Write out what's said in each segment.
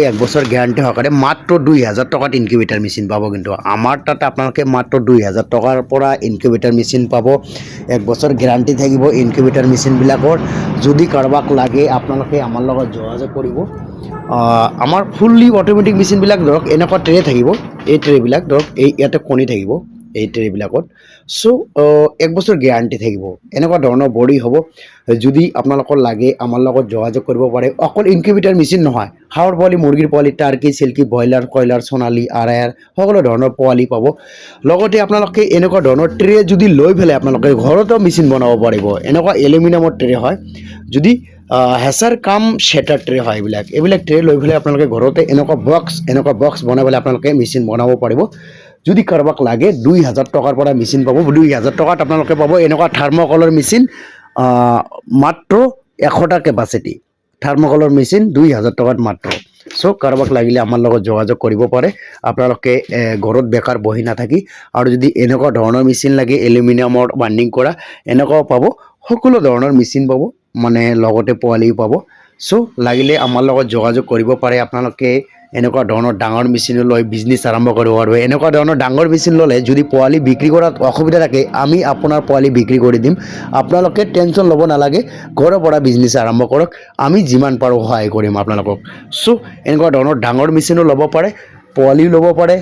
এক বছৰ গ্যাৰান্টি সহকাৰে মাত্ৰ 2000 টাকাত ইনকিউবেটাৰ মেচিন পাব। কিন্তু আমাৰ তাতে আপোনালোকে মাত্ৰ 2000 টাকাৰ পৰা ইনকিউবেটাৰ মেচিন পাব। এক বছৰ গ্যাৰান্টি থাকিব ইনকিউবেটাৰ মেচিনবিলাকৰ। যদি কাৰোবাক লাগে আপোনালোকে আমাৰ লগত যোগাযোগ কৰিব। আমাৰ ফুল্লি অটোমেটিক মেচিনবিলাক ধৰক এনেকুৱা ট্ৰে থাকিব। এই ট্ৰেবিলাক ধৰক ইয়াতে কণী থাকিব এই ট্ৰেবিলাকত। চ' এক বছৰ গ্যাৰান্টি থাকিব। এনেকুৱা ধৰণৰ বডি হ'ব। যদি আপোনালোকৰ লাগে আমাৰ লগত যোগাযোগ কৰিব পাৰে। অকল ইনকিউবেটাৰ মেচিন নহয়, হাঁহৰ পোৱালি, মুৰ্গীৰ পোৱালি, টাৰ্কি, চিল্কি, ব্ৰইলাৰ, কয়লাৰ, সোণালী, আৰায়াৰ সকলো ধৰণৰ পোৱালি পাব। লগতে আপোনালোকে এনেকুৱা ধৰণৰ ট্ৰে যদি লৈ পেলাই আপোনালোকে ঘৰতো মেচিন বনাব পাৰিব। এনেকুৱা এলুমিনিয়ামৰ ট্ৰে হয়। যদি হেচাৰ কাম শ্বেটাৰ ট্ৰে হয়। এইবিলাক ট্ৰে লৈ পেলাই আপোনালোকে ঘৰতে এনেকুৱা বক্স বনাই পেলাই আপোনালোকে মেচিন বনাব পাৰিব। যদি কাৰোবাক লাগে 2000 টাকাৰ পৰা মেচিন পাব। 2000 টাকাত আপোনালোকে পাব এনেকুৱা থাৰ্মকলৰ মেচিন, মাত্ৰ 100টা কেপাচিটি থাৰ্মকলৰ মেচিন 2000 টাকাত মাত্ৰ। চ' কাৰোবাক লাগিলে আমাৰ লগত যোগাযোগ কৰিব পাৰে। আপোনালোকে ঘৰত বেকাৰ বহি নাথাকি, আৰু যদি এনেকুৱা ধৰণৰ মেচিন লাগে এলুমিনিয়ামৰ বাৰ্ণিং কৰা, এনেকুৱাও পাব। সকলো ধৰণৰ মেচিন পাব, মানে লগতে পোৱালিও পাব। চ' লাগিলে আমাৰ লগত যোগাযোগ কৰিব পাৰে। আপোনালোকে এনেকুৱা ধৰণৰ ডাঙৰ মেচিন লৈ বিজনেছ আৰম্ভ কৰিব পাৰিব। এনেকুৱা ধৰণৰ ডাঙৰ মেচিন ল'লে যদি পোৱালি বিক্ৰী কৰাত অসুবিধা থাকে, আমি আপোনাৰ পোৱালি বিক্ৰী কৰি দিম। আপোনালোকে টেনশ্যন ল'ব নালাগে। ঘৰৰ পৰা বিজনেছ আৰম্ভ কৰক, আমি যিমান পাৰোঁ সহায় কৰিম আপোনালোকক। চ' এনেকুৱা ধৰণৰ ডাঙৰ মেচিনো ল'ব পাৰে, পোৱালিও ল'ব পাৰে,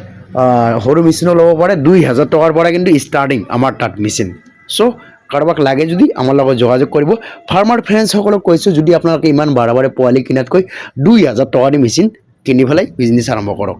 সৰু মেচিনো ল'ব পাৰে। 2000 টাকাৰ পৰা কিন্তু ষ্টাৰ্টিং আমাৰ তাত মেচিন। চ' কাৰোবাক লাগে যদি আমাৰ লগত যোগাযোগ কৰিব। ফাৰ্মাৰ ফ্ৰেণ্ডসকলক কৈছোঁ, যদি আপোনালোকে ইমান বাৰে পোৱালি কিনাতকৈ 2000 টাকা দি মেচিন কিনি পেলাই বিজনেছ আৰম্ভ কৰক।